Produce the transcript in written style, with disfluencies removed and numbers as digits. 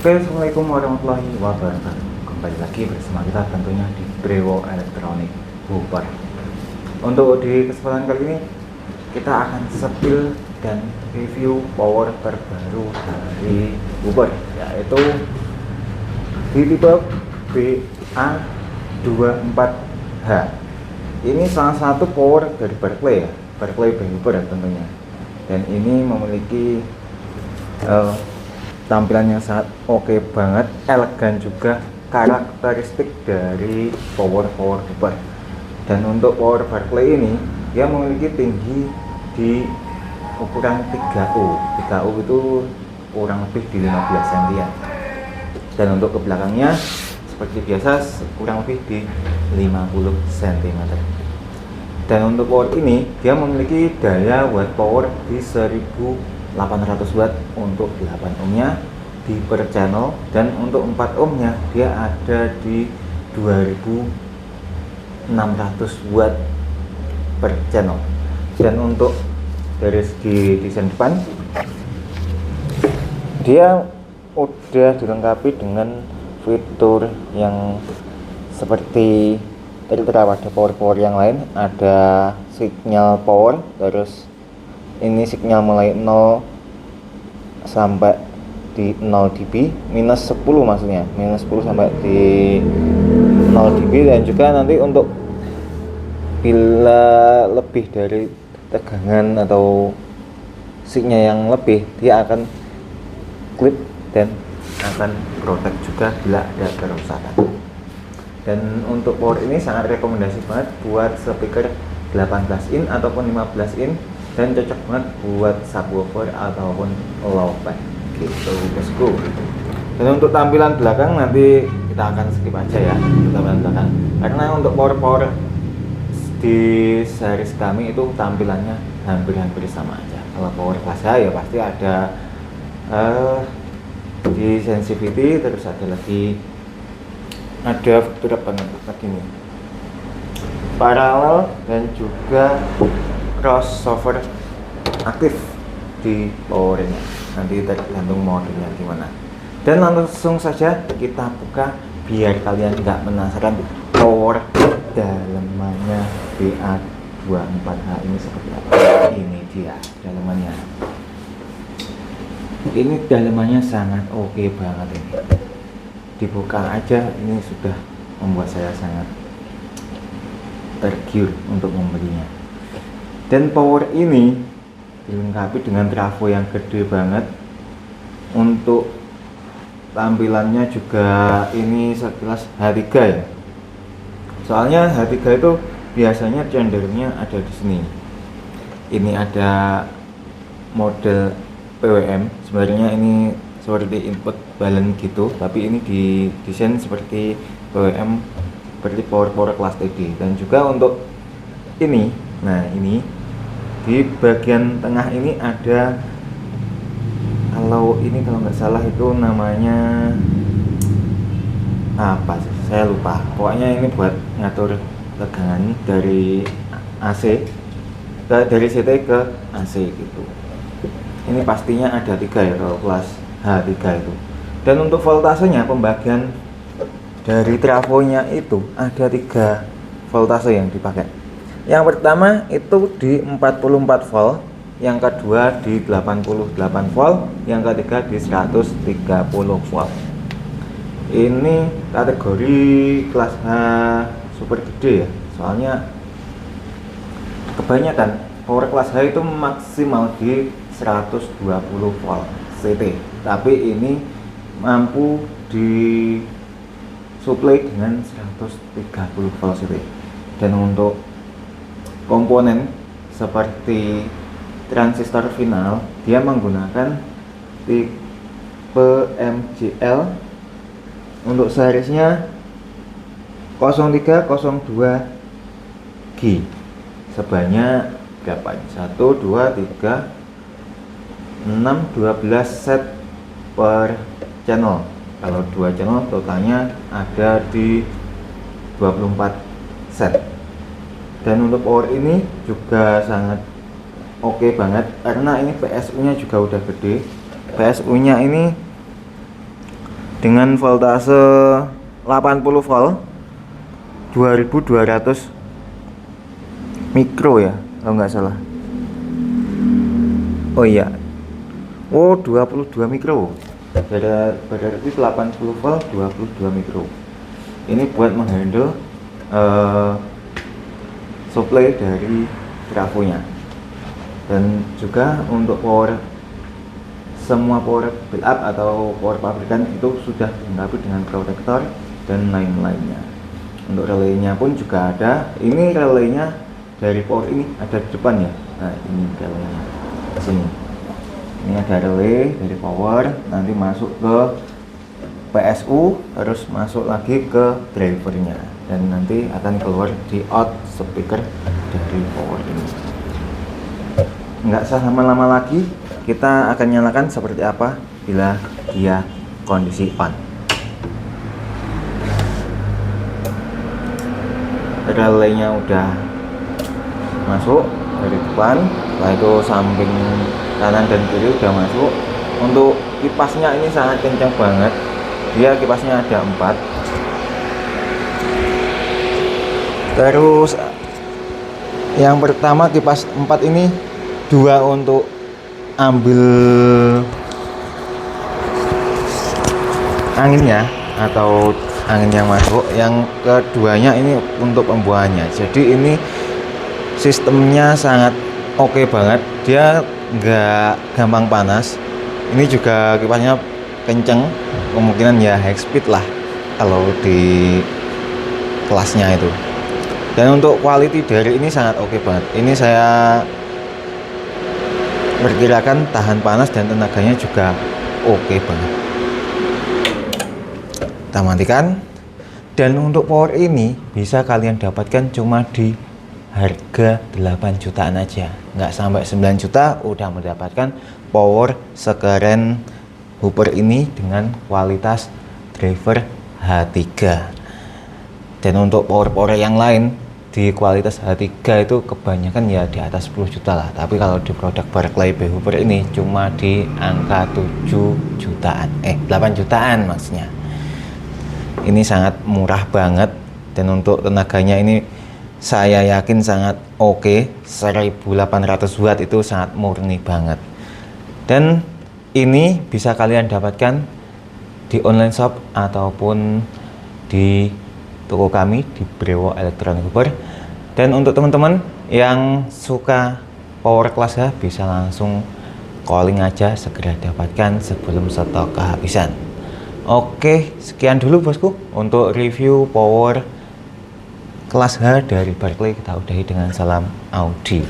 Oke, assalamualaikum warahmatullahi wabarakatuh. Kembali lagi bersama kita tentunya di Brewo Elektronik Buper. Untuk di kesempatan kali ini kita akan spill dan review power terbaru dari Buper, yaitu di tipe BA24H. Ini salah satu power dari Berkeley ya, Berkeley Buper tentunya. Dan ini memiliki tampilan yang sangat oke banget, elegan juga karakteristik dari power Buper. Dan untuk power Berkeley ini dia memiliki tinggi di ukuran 3U. 3U itu kurang lebih di 15 cm. Dan untuk ke belakangnya seperti biasa kurang lebih di 50 cm. Dan untuk power ini dia memiliki daya watt power di 1800 watt untuk 8 ohmnya di per channel, dan untuk 4 ohmnya dia ada di 2600 watt per channel. Dan untuk dari segi desain depan dia udah dilengkapi dengan fitur yang seperti tertera pada power yang lain. Ada signal power, terus ini signal mulai 0 sampai di 0 dB, minus 10 maksudnya, minus 10 sampai di 0 dB. Dan juga nanti untuk bila lebih dari tegangan atau signal yang lebih, dia akan klip dan akan protect juga bila ada kerusakan. Dan untuk power ini sangat rekomendasi banget buat speaker 18 in ataupun 15 in, dan cocok banget buat subwoofer ataupun low pack gitu. Let's go. Dan untuk tampilan belakang nanti kita akan skip aja ya, tampilan belakang, karena untuk power di series kami itu tampilannya hampir sama aja. Kalau power kelas A ya pasti ada di sensitivity, terus ada fitur apa nih, paralel, dan juga crossover aktif di powernya. Nanti tergantung modenya gimana. Dan langsung saja kita buka biar kalian nggak penasaran power dalemannya BA24H ini seperti apa. Ini dia dalemannya. Ini dalemannya sangat oke banget ini. Dibuka aja ini sudah membuat saya sangat tergiur untuk membelinya. Dan power ini dilengkapi dengan trafo yang gede banget. Untuk tampilannya juga ini sekelas H3 ya. Soalnya H3 itu biasanya cenderungnya ada di sini. Ini ada model PWM. Sebenarnya ini seperti input balance gitu, tapi ini didesain seperti PWM, seperti power kelas TD. Dan juga untuk ini, nah ini di bagian tengah ini ada, kalau nggak salah itu namanya apa sih, saya lupa. Pokoknya ini buat ngatur tegangan dari AC dari CT ke AC gitu. Ini pastinya ada 3 ya kalau kelas H3 itu. Dan untuk voltasenya, pembagian dari trafonya itu ada 3 voltase yang dipakai. Yang pertama itu di 44 volt, yang kedua di 88 volt, yang ketiga di 130 volt. Ini kategori kelas H super gede ya, soalnya kebanyakan power kelas H itu maksimal di 120 volt CT, tapi ini mampu disuplai dengan 130 volt CT. Dan untuk komponen seperti transistor final, dia menggunakan tipe MGL. Untuk seriesnya 0302G sebanyak berapa ini? 1, 2, 3, 6, 12 set per channel. Kalau 2 channel totalnya ada di 24 set. Dan untuk power ini juga sangat oke banget, karena ini PSU nya juga udah gede. PSU nya ini dengan voltase 80 volt 2200 mikro ya kalau nggak salah. Oh iya, 22 mikro, berarti 80 volt 22 mikro. Ini buat menghandle supply dari trafonya, dan juga untuk semua power build up atau power pabrikan itu sudah dilengkapi dengan protektor dan lain-lainnya. Untuk relaynya pun juga ada. Ini relaynya dari power ini ada di depan ya. Nah, ini relaynya di sini. Ini ada relay dari power, nanti masuk ke PSU, terus masuk lagi ke drivernya, dan nanti akan keluar di out speaker dari power ini. Nggak usah lama-lama lagi, kita akan nyalakan seperti apa bila dia kondisi on. Relaynya udah masuk dari depan, setelah itu samping kanan dan kiri udah masuk. Untuk kipasnya ini sangat kencang banget, dia kipasnya ada 4. Terus yang pertama kipas 4 ini 2 untuk ambil anginnya atau angin yang masuk, yang keduanya ini untuk pembuahannya. Jadi ini sistemnya sangat oke banget, dia nggak gampang panas. Ini juga kipasnya kenceng, kemungkinan ya high speed lah kalau di kelasnya itu. Dan untuk quality dari ini sangat oke banget. Ini saya perkirakan tahan panas dan tenaganya juga oke banget. Kita matikan. Dan untuk power ini bisa kalian dapatkan cuma di harga 8 jutaan aja, nggak sampai 9 juta udah mendapatkan power sekeren Hooper ini dengan kualitas driver H3. Dan untuk power yang lain di kualitas H3 itu kebanyakan ya di atas 10 juta lah, tapi kalau di produk Barclay by Hooper ini cuma di angka 7 jutaan, 8 jutaan maksudnya. Ini sangat murah banget, dan untuk tenaganya ini saya yakin sangat oke. 1800 watt itu sangat murni banget. Dan ini bisa kalian dapatkan di online shop ataupun di toko kami di Brewo Electronic Hooper. Dan untuk teman-teman yang suka power class H bisa langsung calling aja, segera dapatkan sebelum stok kehabisan. Oke, sekian dulu bosku untuk review power kelas H dari Barclay. Kita udahi dengan salam Audi.